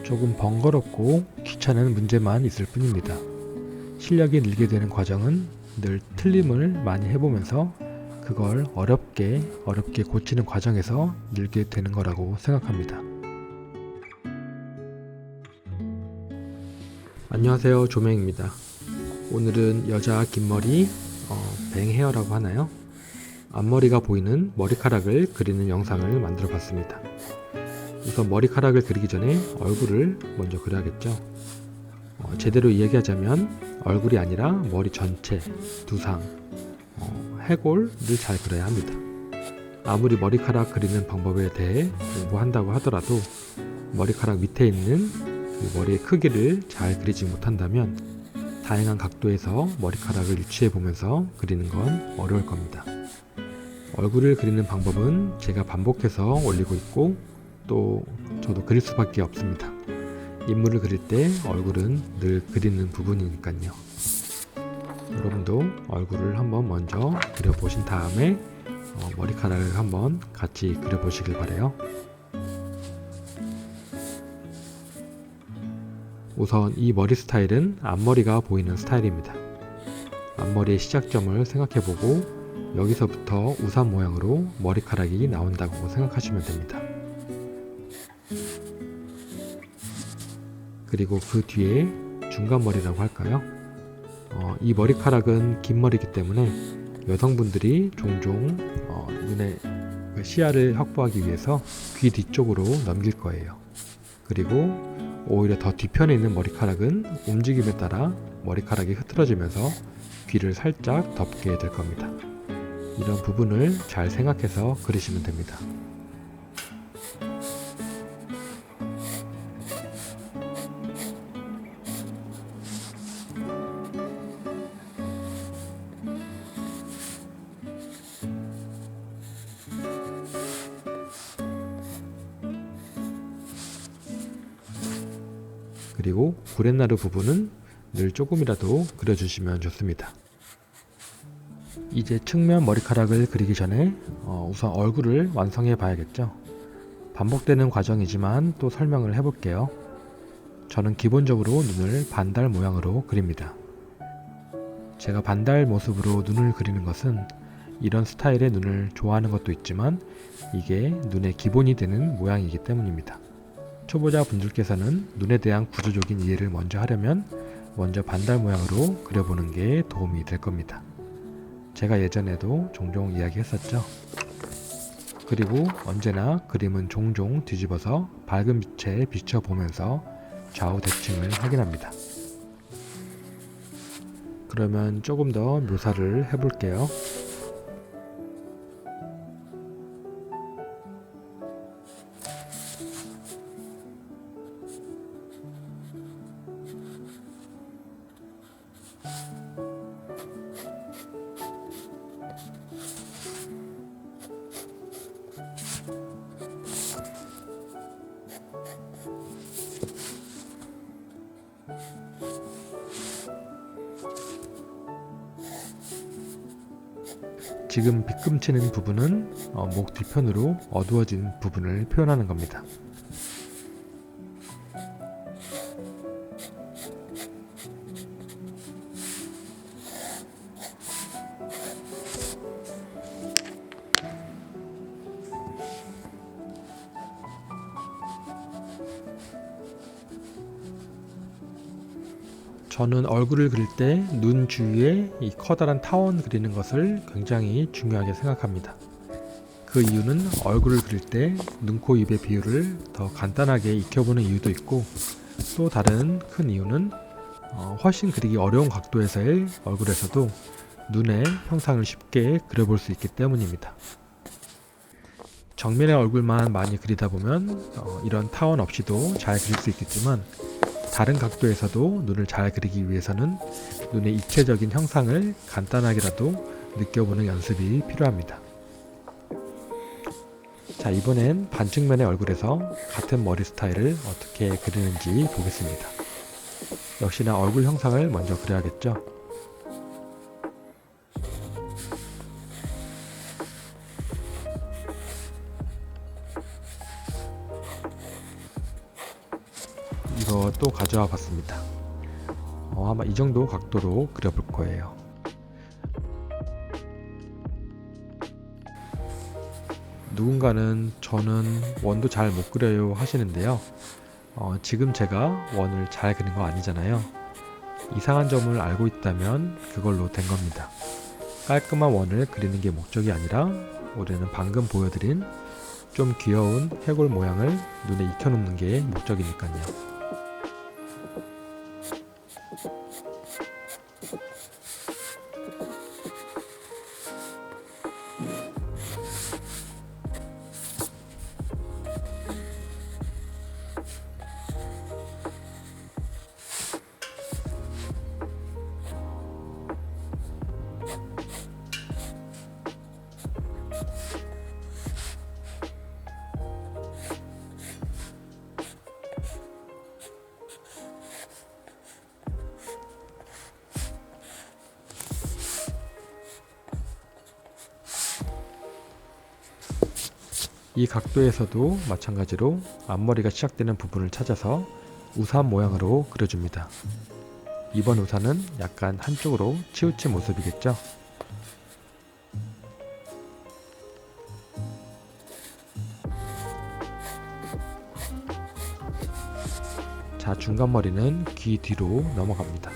조금 번거롭고 귀찮은 문제만 있을 뿐입니다. 실력이 늘게 되는 과정은 늘 틀림을 많이 해보면서 그걸 어렵게 고치는 과정에서 늘게 되는 거라고 생각합니다. 안녕하세요, 조맹입니다. 오늘은 여자 긴머리 뱅헤어라고 하나요? 앞머리가 보이는 머리카락을 그리는 영상을 만들어 봤습니다. 우선 머리카락을 그리기 전에 얼굴을 먼저 그려야겠죠. 제대로 이야기하자면 얼굴이 아니라 머리 전체, 두상, 해골을 잘 그려야 합니다. 아무리 머리카락 그리는 방법에 대해 공부한다고 하더라도 머리카락 밑에 있는 그 머리의 크기를 잘 그리지 못한다면 다양한 각도에서 머리카락을 유추해 보면서 그리는 건 어려울 겁니다. 얼굴을 그리는 방법은 제가 반복해서 올리고 있고 또 저도 그릴 수밖에 없습니다. 인물을 그릴 때 얼굴은 늘 그리는 부분이니까요. 여러분도 얼굴을 한번 먼저 그려보신 다음에 머리카락을 한번 같이 그려보시길 바래요. 우선 이 머리 스타일은 앞머리가 보이는 스타일입니다. 앞머리의 시작점을 생각해보고 여기서부터 우산 모양으로 머리카락이 나온다고 생각하시면 됩니다. 그리고 그 뒤에 중간머리라고 할까요? 이 머리카락은 긴 머리이기 때문에 여성분들이 종종 눈의 시야를 확보하기 위해서 귀 뒤쪽으로 넘길 거예요. 그리고 오히려 더 뒤편에 있는 머리카락은 움직임에 따라 머리카락이 흐트러지면서 귀를 살짝 덮게 될 겁니다. 이런 부분을 잘 생각해서 그리시면 됩니다. 그리고 구렛나루 부분은 늘 조금이라도 그려주시면 좋습니다. 이제 측면 머리카락을 그리기 전에 우선 얼굴을 완성해 봐야겠죠. 반복되는 과정이지만 또 설명을 해볼게요. 저는 기본적으로 눈을 반달 모양으로 그립니다. 제가 반달 모습으로 눈을 그리는 것은 이런 스타일의 눈을 좋아하는 것도 있지만 이게 눈의 기본이 되는 모양이기 때문입니다. 초보자 분들께서는 눈에 대한 구조적인 이해를 먼저 하려면 먼저 반달 모양으로 그려보는 게 도움이 될 겁니다. 제가 예전에도 종종 이야기했었죠. 그리고 언제나 그림은 종종 뒤집어서 밝은 빛에 비춰보면서 좌우 대칭을 확인합니다. 그러면 조금 더 묘사를 해볼게요. 지금 빗금치는 부분은 목 뒤편으로 어두워진 부분을 표현하는 겁니다. 저는 얼굴을 그릴 때 눈 주위에 이 커다란 타원 그리는 것을 굉장히 중요하게 생각합니다. 그 이유는 얼굴을 그릴 때 눈, 코, 입의 비율을 더 간단하게 익혀보는 이유도 있고 또 다른 큰 이유는 훨씬 그리기 어려운 각도에서의 얼굴에서도 눈의 형상을 쉽게 그려볼 수 있기 때문입니다. 정면의 얼굴만 많이 그리다 보면 이런 타원 없이도 잘 그릴 수 있겠지만 다른 각도에서도 눈을 잘 그리기 위해서는 눈의 입체적인 형상을 간단하게라도 느껴보는 연습이 필요합니다. 자, 이번엔 반측면의 얼굴에서 같은 머리 스타일을 어떻게 그리는지 보겠습니다. 역시나 얼굴 형상을 먼저 그려야겠죠. 그래서 또 가져와 봤습니다. 아마 이 정도 각도로 그려볼 거예요. 누군가는 저는 원도 잘 못 그려요 하시는데요. 지금 제가 원을 잘 그린 거 아니잖아요. 이상한 점을 알고 있다면 그걸로 된 겁니다. 깔끔한 원을 그리는 게 목적이 아니라 우리는 방금 보여드린 좀 귀여운 해골 모양을 눈에 익혀놓는 게 목적이니까요. 이 각도에서도 마찬가지로 앞머리가 시작되는 부분을 찾아서 우산 모양으로 그려줍니다. 이번 우산은 약간 한쪽으로 치우친 모습이겠죠? 자, 중간 머리는 귀 뒤로 넘어갑니다.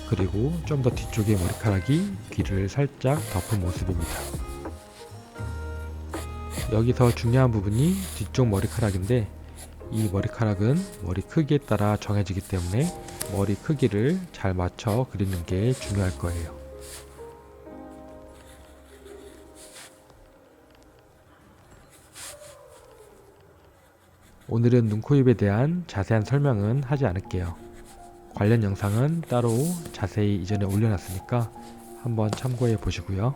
그리고 좀 더 뒤쪽의 머리카락이 귀를 살짝 덮은 모습입니다. 여기서 중요한 부분이 뒤쪽 머리카락인데 이 머리카락은 머리 크기에 따라 정해지기 때문에 머리 크기를 잘 맞춰 그리는 게 중요할 거예요. 오늘은 눈, 코, 입에 대한 자세한 설명은 하지 않을게요. 관련 영상은 따로 자세히 이전에 올려놨으니까 한번 참고해 보시고요.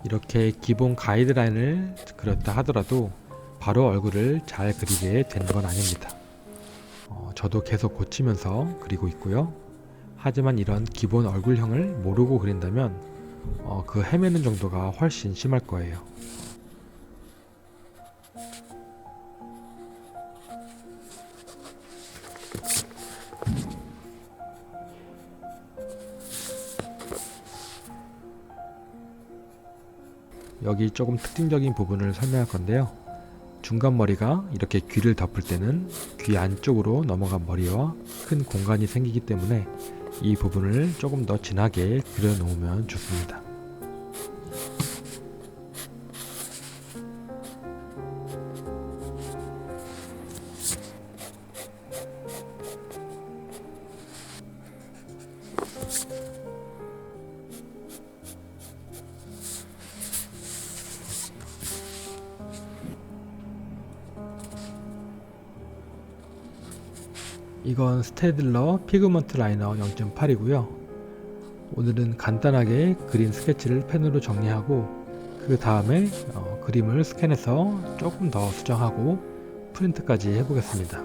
이렇게 기본 가이드라인을 그렸다 하더라도 바로 얼굴을 잘 그리게 되는 건 아닙니다. 저도 계속 고치면서 그리고 있고요. 하지만 이런 기본 얼굴형을 모르고 그린다면 그 헤매는 정도가 훨씬 심할 거예요. 여기 조금 특징적인 부분을 설명할 건데요. 중간 머리가 이렇게 귀를 덮을 때는 귀 안쪽으로 넘어간 머리와 큰 공간이 생기기 때문에 이 부분을 조금 더 진하게 그려 놓으면 좋습니다. 이건 스테들러 피그먼트 라이너 0.8이고요. 오늘은 간단하게 그린 스케치를 펜으로 정리하고 그 다음에 그림을 스캔해서 조금 더 수정하고 프린트까지 해보겠습니다.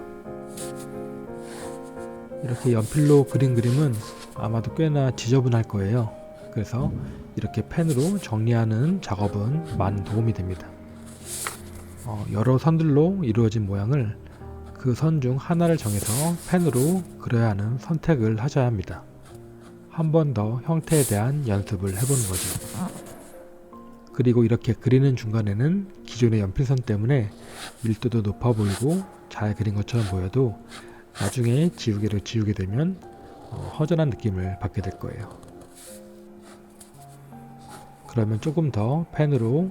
이렇게 연필로 그린 그림은 아마도 꽤나 지저분할 거예요. 그래서 이렇게 펜으로 정리하는 작업은 많은 도움이 됩니다. 여러 선들로 이루어진 모양을 그 선 중 하나를 정해서 펜으로 그려야 하는 선택을 하셔야 합니다. 한 번 더 형태에 대한 연습을 해보는 거죠. 그리고 이렇게 그리는 중간에는 기존의 연필선 때문에 밀도도 높아 보이고 잘 그린 것처럼 보여도 나중에 지우개로 지우게 되면 허전한 느낌을 받게 될 거예요. 그러면 조금 더 펜으로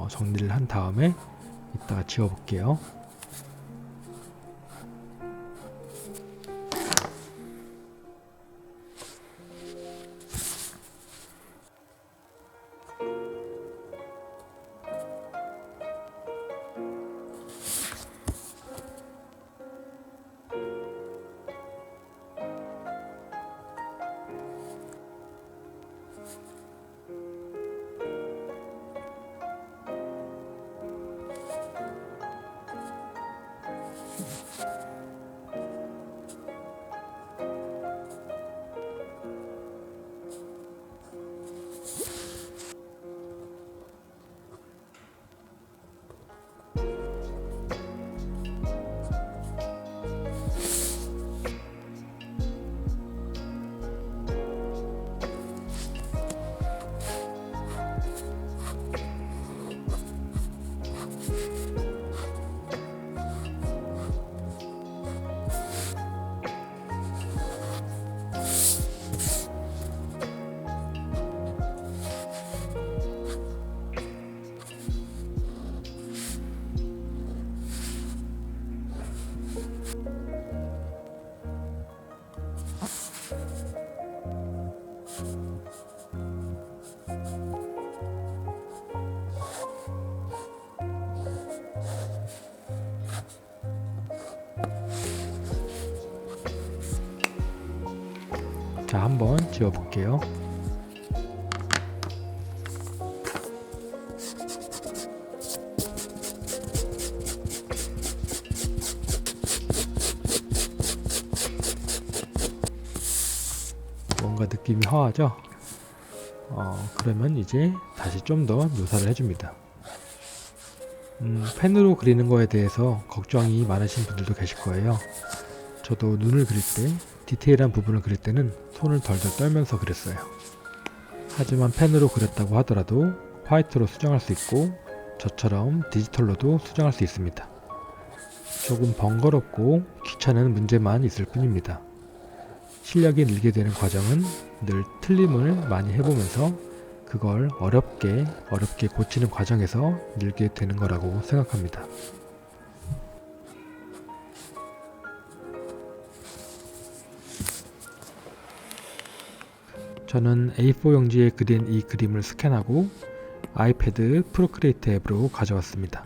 정리를 한 다음에 이따가 지워 볼게요. 자, 한번 지워 볼게요. 뭔가 느낌이 허하죠? 그러면 이제 다시 좀 더 묘사를 해줍니다. 펜으로 그리는 거에 대해서 걱정이 많으신 분들도 계실 거예요. 저도 눈을 그릴 때, 디테일한 부분을 그릴 때는 손을 덜덜 떨면서 그렸어요. 하지만 펜으로 그렸다고 하더라도 화이트로 수정할 수 있고 저처럼 디지털로도 수정할 수 있습니다. 조금 번거롭고 귀찮은 문제만 있을 뿐입니다. 실력이 늘게 되는 과정은 늘 틀림을 많이 해보면서 그걸 어렵게 고치는 과정에서 늘게 되는 거라고 생각합니다. 저는 A4 용지에 그린 이 그림을 스캔하고 아이패드 프로크리에이트 앱으로 가져왔습니다.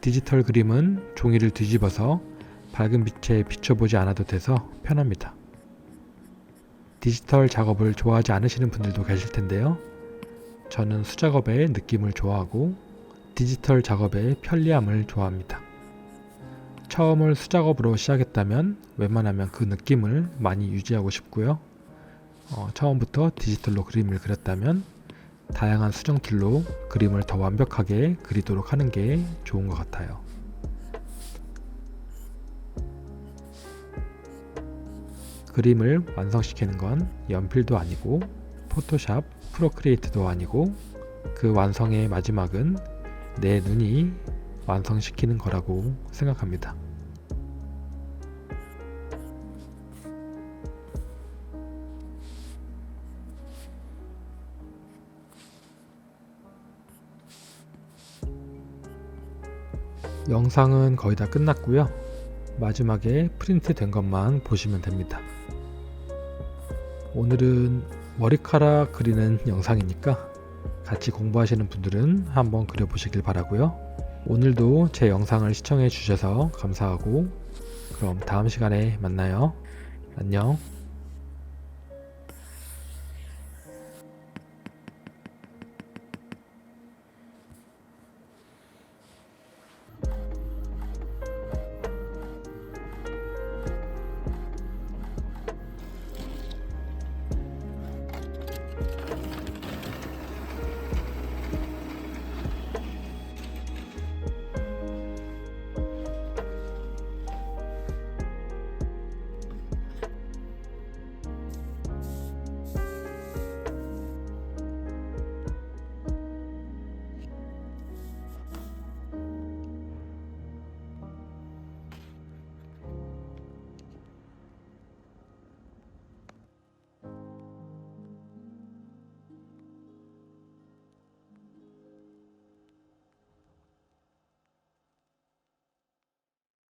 디지털 그림은 종이를 뒤집어서 밝은 빛에 비춰보지 않아도 돼서 편합니다. 디지털 작업을 좋아하지 않으시는 분들도 계실 텐데요. 저는 수작업의 느낌을 좋아하고 디지털 작업의 편리함을 좋아합니다. 처음을 수작업으로 시작했다면 웬만하면 그 느낌을 많이 유지하고 싶고요. 처음부터 디지털로 그림을 그렸다면 다양한 수정 툴로 그림을 더 완벽하게 그리도록 하는 게 좋은 것 같아요. 그림을 완성시키는 건 연필도 아니고 포토샵, 프로크리에이트도 아니고 그 완성의 마지막은 내 눈이 완성시키는 거라고 생각합니다. 영상은 거의 다 끝났고요. 마지막에 프린트 된 것만 보시면 됩니다. 오늘은 머리카락 그리는 영상이니까 같이 공부하시는 분들은 한번 그려보시길 바라고요. 오늘도 제 영상을 시청해 주셔서 감사하고 그럼 다음 시간에 만나요. 안녕.